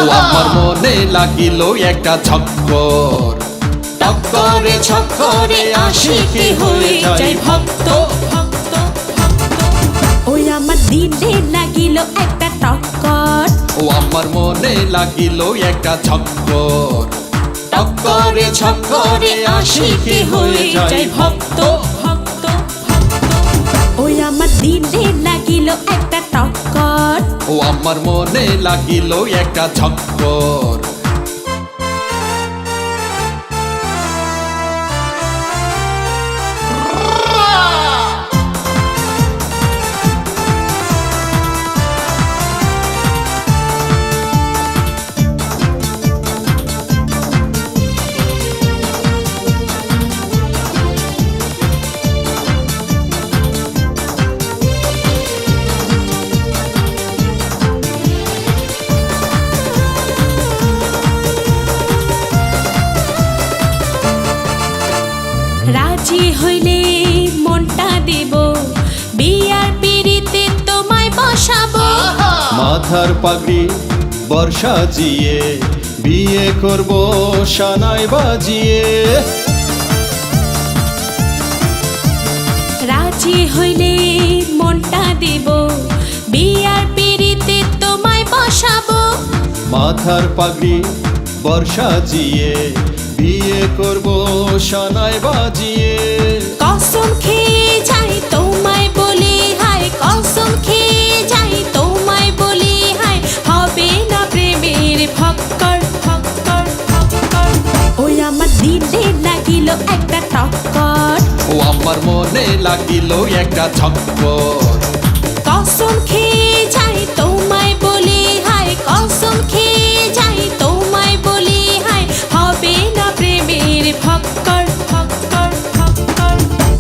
ও আমার মনে লাগিল একটা ছক্কর। টক্করে ছক্করে আশিকি হয়ে যায় ভক্ত। ওই আমার দিলে লাগিল একটা টক্কর। ও আমার মনে লাগিল একটা ছক্কর। টক্করে ছক্করে আশিকি হয়ে যায় ভক্ত। ওই আমার দিলে লাগিল একটা টক্কর। ও আমার মনে লাগিল একটা ছক্কর। রাজি হইলে মনটা দেব, বিয়ার পিড়িতে তোমায় বসাবো। মাথার পাগড়ি বর্ষা জিয়ে বিয়ে করব সানাই বাজিয়ে। রাজি হইলে মনটা দেব, বিয়ার পিড়িতে তোমায় বসাবো। মাথার পাগড়ি বর্ষা জিয়ে বিয়ে করব সানাই বাজিয়ে। কসম খেয়ে যাই তোমায় বলি হায়, কসম খেয়ে যাই তোমায় বলি হায়, হবে না প্রেমের ফক্কর। ওই আমার দিলে লাগিল একটা টক্কর। ও আমার মনে লাগিল একটা ছক্কর। কসম খেয়ে যাই তোমায় বলি হায়, কসম খেয়ে যাই তোমায় বলি হায়, হবে না প্রেমের ফক্কর।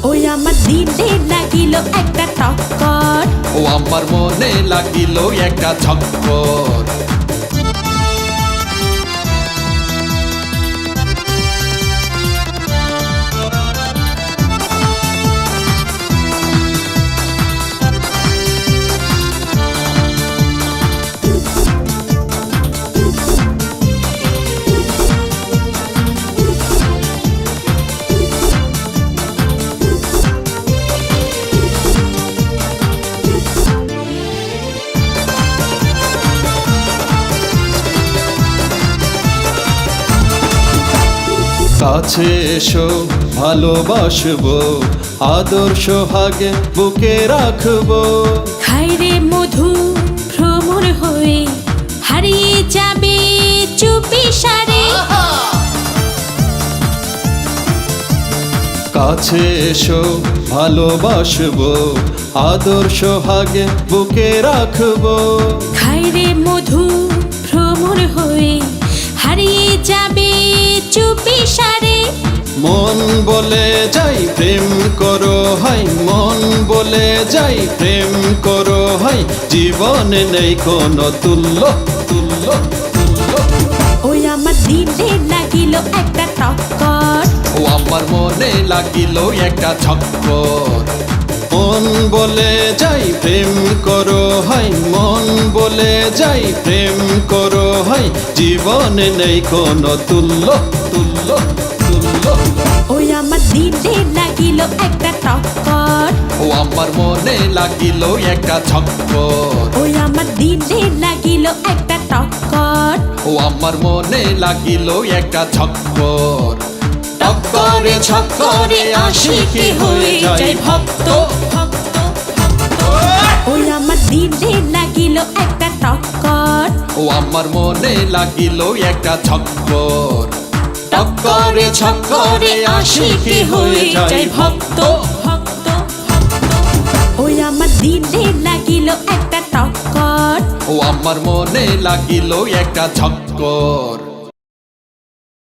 ওই আমার দিলে লাগিল একটা টক্কর। ও আমার মনে লাগিল একটা ছক্কর। কাছে এসো ভালোবাসবো, আদর্শ হাগে বুকে রাখবো। খাইরে মধু ভ্রমর হয়ে হারিয়ে যাবে চুপি সারে। কাছে এসো ভালোবাসবো, আদর্শ হাগে বুকে রাখবো। খাইরে মধু ভ্রমর হয়ে হারিয়ে যাবে চুপি সারে। মন বলে যাই প্রেম করো হাই, মন বলে যাই প্রেম করো হাই, জীবনে নেই কোনো তুল্য তুল্য তুল্য। ওই আমার দিলে লাগিল একটা টক্কর। ও আমার মনে লাগিল একটা ছক্কর। মন বলে যাই প্রেম করো হাই, মন বলে যাই প্রেম করো হাই, জীবনে নেই কোনো তুল্য তুল্য তুল্য। ওই আমার দিলে লাগিল একটা টক্কর। ও আমার মনে লাগিল একটা ছক্কর। ওই আমার দিলে লাগিল একটা টক্কর। ও আমার মনে লাগিল একটা ছক্কর। টক্করে ছক্করে আশিকি হয়ে যায় ভক্ত। ওই আমার দিলে লাগিল একটা টক্কর। ও আমার মনে লাগিল একটা ছক্কর। টক্করে ছক্করে আশিকি হয়ে যায় ভক্ত। ওই আমার দিলে লাগিল একটা টক্কর। ও আমার মনে লাগিল একটা ছক্কর।